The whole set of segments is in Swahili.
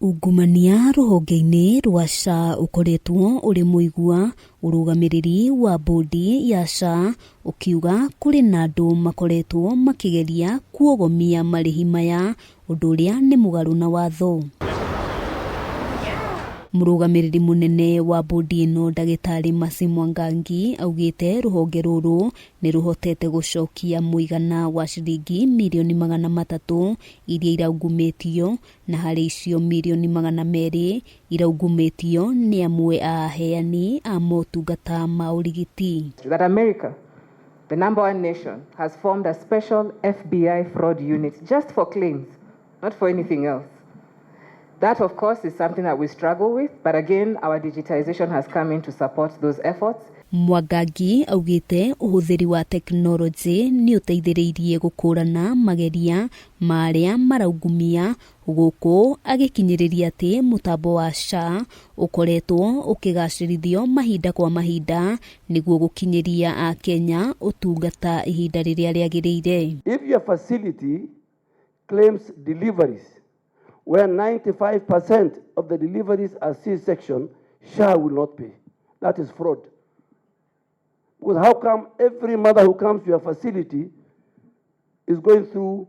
Ungumania ruhonge-ini rwa SHA ukoretwo uri muigua urugamiriri wa bodi ya SHA ukiuga kuri na andu makoretwo makigeria kuogomia marihi maya undu uria ni mugaru na watho. Murugamiriri munene wa bodi ino Ndagitari Mercy Mwangangi augite ruhonge ruru ni ruhotete gucokia muigana wa ciringi mirioni 300 iria iraugumitio na hari icio mirioni 200 iraugumitio ni amwe a aheani a motungata ma urigiti. That America, the #1 nation, has formed a special FBI fraud unit just for claims, not for anything else. That, of course, is something that we struggle with, but again, our digitization has come in to support those efforts. Mwangangi augite uhuthiri wa teknoloji ni uteithiriirie gukurana mageria maria maraugumia guku agikinyiriria ati mutambo wa SHA ukoretwo ukigacirithio mahinda kwa mahinda niguo gukinyiria a Kenya utungata ihinda riria riagiriire. If your facility claims deliveries where 95% of the deliveries are C-section, SHA will not pay. That is fraud. Because how come every mother who comes to your facility is going through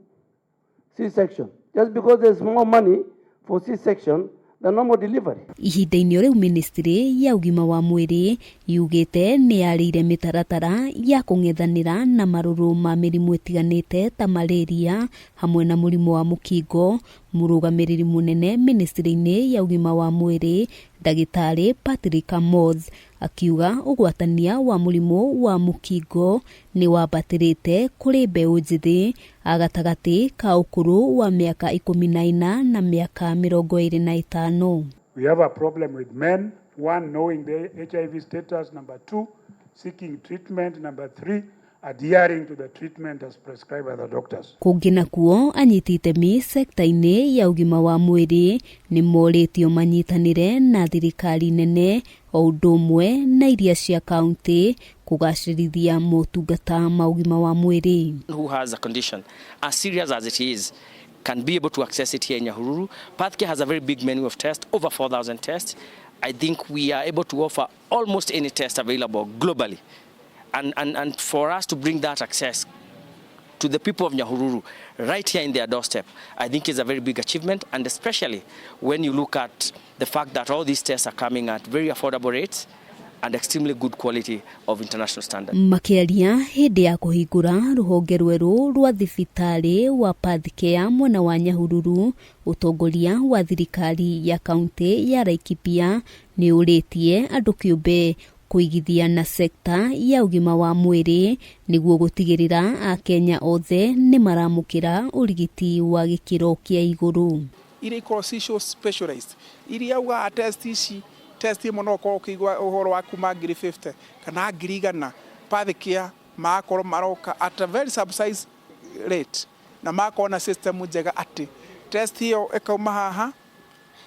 C-section? Just because there's more money for C-section than normal delivery. Ihinda-ini riu ministry ya ugima wa mwiri yugite ni yarire mitaratara ya kung'ethanira na maruru ma mirimu itiganite ta malaria hamwe na murimu wa mukingo. Murugamiriri munene ministry-ini ya ugima wa mwiri Ndagitari Patrick Amoth akiuga ugwatania wa murimu wa mukingo ni wabatirite kuri mbeu njithi agatagati ka ukuru wa miaka 14 na miaka 25. We have a problem with men, one, knowing the HIV status, number 2, seeking treatment, number 3, adhering to the treatment as prescribed by the doctors. Kungina kuo anyitite mi sekta-ini ya ugima wa mwiri ni moritio manyitanire na thirikari nene o undu umwe na iria cia kaunti kugacirithia motungata ma ugima wa mwiri. Who has a condition as serious as it is can be able to access it here in Nyahururu. PathCare has a very big menu of tests, over 4,000 tests. I think we are able to offer almost any test available globally. And for us to bring that access to the people of Nyahururu right here in their doorstep, I think is a very big achievement, and especially when you look at the fact that all these tests are coming at very affordable rates and extremely good quality of international standard. Makiria hindi ya kuhingura ruhonge rweru rwa thibitari wa PathCare mwena wa Nyahururu, utongoria wa thirikari ya kaunti ya Laikipia ni uritie andu kiumbe kuigithia na sekta ya ugima wa mwiri niguo gutigirira a Kenya othe ni maramukira urigiti wa gikiro kia iguru. Iria ikorwo specialized iria uga test imwe no ko kigwa uhoro wa kuma 50 kana 100 PathCare makorwo maroka at a very subsidized rate na makorwo na system njega ati test hiyo ekauma haha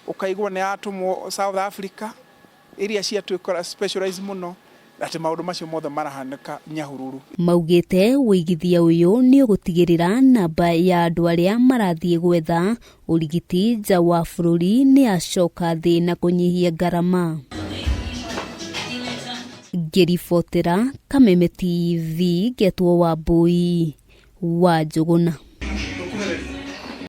ukaigwa ni atumwo South Africa iria cia twikora specialized muno ati maundu macio mothe marahaneka Nyahururu. Maugite wigithia uyu ni ugutigirira namba ya andu aria marathie gwetha urigiti nja wa bururi ni acoka thi na kunyihia garama. Ngiribotera Kameme TV, Getwo wa Bui wa Njuguna.